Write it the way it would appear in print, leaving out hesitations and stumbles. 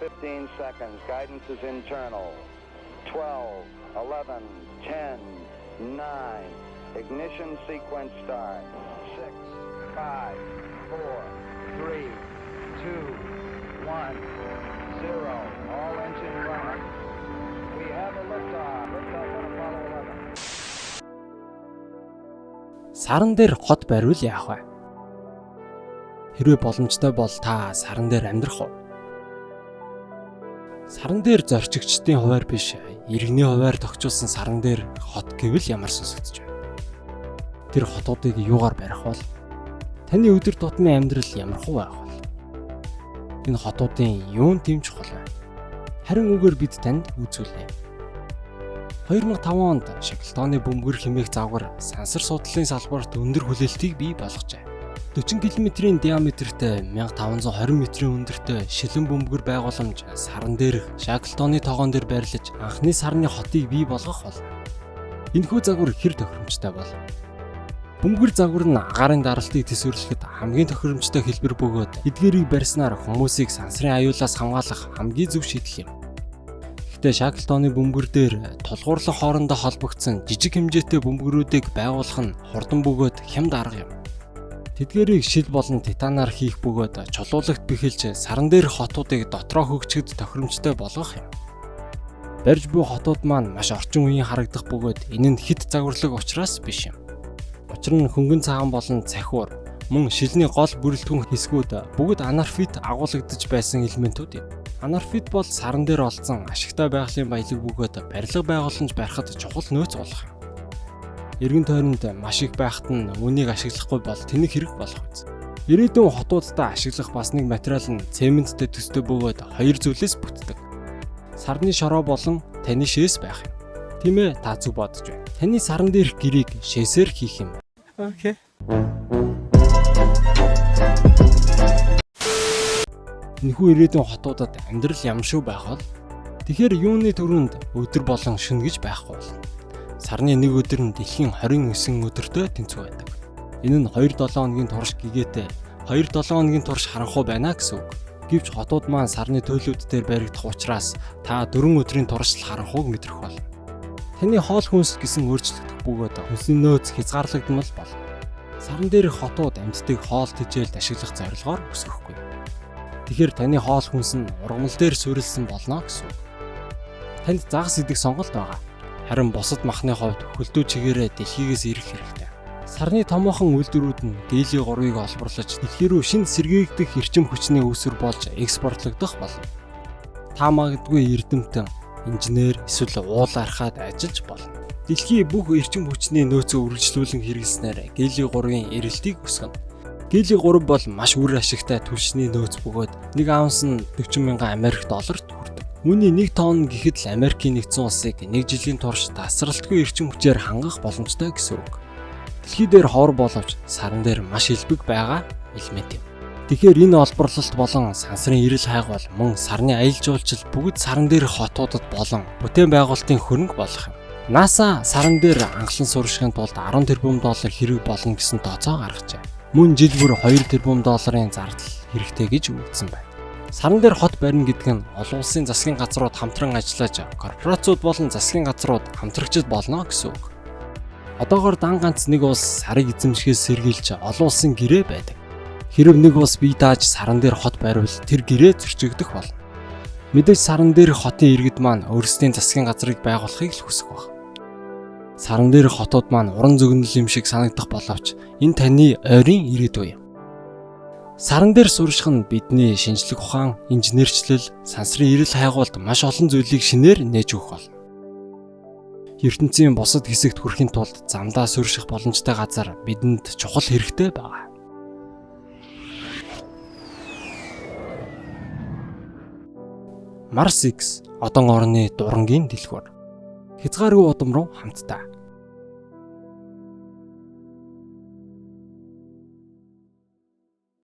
15 seconds. Guidance is internal. 12, 11, 10, 9. Ignition sequence start. 6, 5, 4, 3, 2, 1, 0. All engine running. We have a liftoff. Liftoff on Apollo 11. Саран дээр хот барьвал яах вэ? Хэрвээ боломжтой бол та саран дээр амьдрах уу? Саран дээр зорчигчдын хуваар биш, иргэний хуваар тогтчулсан саран дээр хот гэвэл ямар сонсогдож байна? Тэр хотуудыг юугаар барих бол? Таны өдөр тутмын амьдрал ямар хөө байх вэ? Энэ хотуудын юунд тийм чухал вэ? Харин үгээр бид танд үзүүлье. 2005 онд Шагалтооны бөмбөр хэмээх загвар сансар судлалын салбарт өндөр хүлээлтийг бий болгожээ. 40 км-ийн диаметртэй 1520 м-ийн өндөртэй шилэн бөмбөр байгууламж саран дээрх Шагалтооны тоогоон дээр байрлаж анхны сарны хотыг бий болгох бол энэхүү загвар хэр тохиромжтой бол? Бөмбөр загвар нь агаарын даралтыг төсвөрлөхөд хамгийн тохиромжтой хэлбэр бөгөөд эдгээрийг барьснаар хүмүүсийг сансрын аюулаас хамгаалах хамгийн зөв шийдэл юм. Гэхдээ Шагалтооны бөмбөр дээр тулгуурлах хоорондоо холбогдсон жижиг хэмжээтэй бөмбөрүүдийг байгуулах нь хурдан бөгөөд хямд арга юм. Тэдгээрийг шил болон титанаар хийх бөгөөд чулуулагт бэхэлж саран дээр хотуудыг дотроо хөгжөхөд тохиромжтой болгох юм. Барьж буй хотууд маань маш орчин үеийн харагдах бөгөөд энэ нь хит загварлаг учраас биш юм. Учир нь хөнгөн цагаан болон цахиур, мөн шилний гол бүрэлдэхүүн хэсгүүд бүгд анарфит агуулгадж байсан элементүүд юм. Анарфит бол саран дээр олдсон ашигтай байгалийн баялаг бөгөөд барилга байгууламж барихад чухал нөөц болох юм. Эргэн тойронд маш их байхад нь үүнийг ашиглахгүй бол тэнэг хэрэг болох үз. Ирээдүйн хотуудтай ашиглах бас нэг материал нь цементтэй төстэй бөгөөд хоёр зүйлээс бүтдэг. Сарны шороо болон таны шээс байх юм. Тийм ээ, та зүг бодож байна. Таны саран дээрх гэрийг шээсээр хийх юм. Окей. Энэхүү ирээдүйн хотуудад амьдрал ямар шүү байх бол? Тэгэхээр юуны төрөнд өдөр болон шөнө гэж байхгүй бол? Сарны нэг өдөр нь дэлхийн 29 өдөртөө тэнцүү байдаг. Энэ нь 2-7 хоногийн турш гэгээтэй 2-7 хоногийн турш харанхуй байна гэсэн үг. Гэвч хотууд маань сарны төөлүүд дээр баригдах учраас та 4 өдрийн турш харанхуйг мэдрэх болно. Таны хоол хүнс гэсэн өөрчлөгдөх бөгөөд хүнсний нөөц хязгаарлагдмал бол саран дээрх хотууд амьтдыг хоол тэжээлд ашиглах зорилгоор өсгөхгүй. Тэгэхээр таны хоол хүнс нь ургамал дээр суурилсан болно гэсэн үг. Танд загас идэх сонголт байгаа. Харин бусад махны хувьд хөлдөө чигээрээ дэлхийгээс ирэх хэрэгтэй. Сарны томоохон үйлдвэрүүд нь Гели 3-ыг олборлож дэлхий рүү шинэ сэргээгдэх эрчим хүчний үүсвэр болж экспортлогдох болно. Та магадгүй эрдэмтэн, инженер эсвэл уул архаад ажиллаж болно. Дэлхий бүх эрчим хүчний нөөцөө үргэлжлүүлэн хэрэглэснээр Гели 3-ын эрэлтийг өсгөнө. Гели 3 бол маш үр ашигтай түлшний нөөц бөгөөд 1 аунс нь 40,000 Америк долларт хүрдэг. Үүний 1 тонн гэхэд л Америкийн нэгдсэн улсыг 1 жилийн турш тасралтгүй эрчим хүчээр хангах боломжтой гэсэн үг. Дэлхий дээр ховор боловч саран дээр маш элбэг байгаа элемент юм. Тэгэхээр энэ олборлолт болон сансрын эрэл хайгуул мөн сарны аялал жуулчлал бүгд саран дээр хотуудад болон бүтээн байгуулалтын хөрөнгө болох юм. NASA саран дээр анхлан суурьшихын тулд 10 тэрбум доллар хэрэг болно гэсэн тооцоо гаргажээ. Мөн жил бүр 2 тэрбум долларын зардал хэрэгтэй гэж үзсэн байна. Саран дээр хот барина гэдэг нь олон улсын засгийн газрууд хамтран ажиллаж, корпорациуд болон засгийн газрууд хамтрагчид болно гэсэн үг. Одоогоор дан ганц нэг улс сарыг эзэмшихээс сэргийлж олон улсын гэрээ байдаг. Хэрэв нэг улс бие дааж саран дээр хот баривал тэр гэрээ зөрчигдөх болно. Мэдээж саран дээр хотын иргэд маань өөрсдийн засгийн газрыг байгуулахыг л хүсэх баг. Саран дээр хотууд маань уран зөгнөл юм шиг санагдах боловч энэ таны ойрын ирээдүй юм. Саран дээр суурьших нь бидний шинжлэх ухаан, инженерчлэл, сансрын эрэл хайгуулт маш олон зүйлийг шинээр нээж өгөх болно. ертөнцийн бусад хэсэгт хүрэхин тулд замдаа суурьших боломжтой газар бидэнд чухал хэрэгтэй байгаа. Марс X одон орны дурангийн дэлгүүр. Хязгааргүй удам руу хамтдаа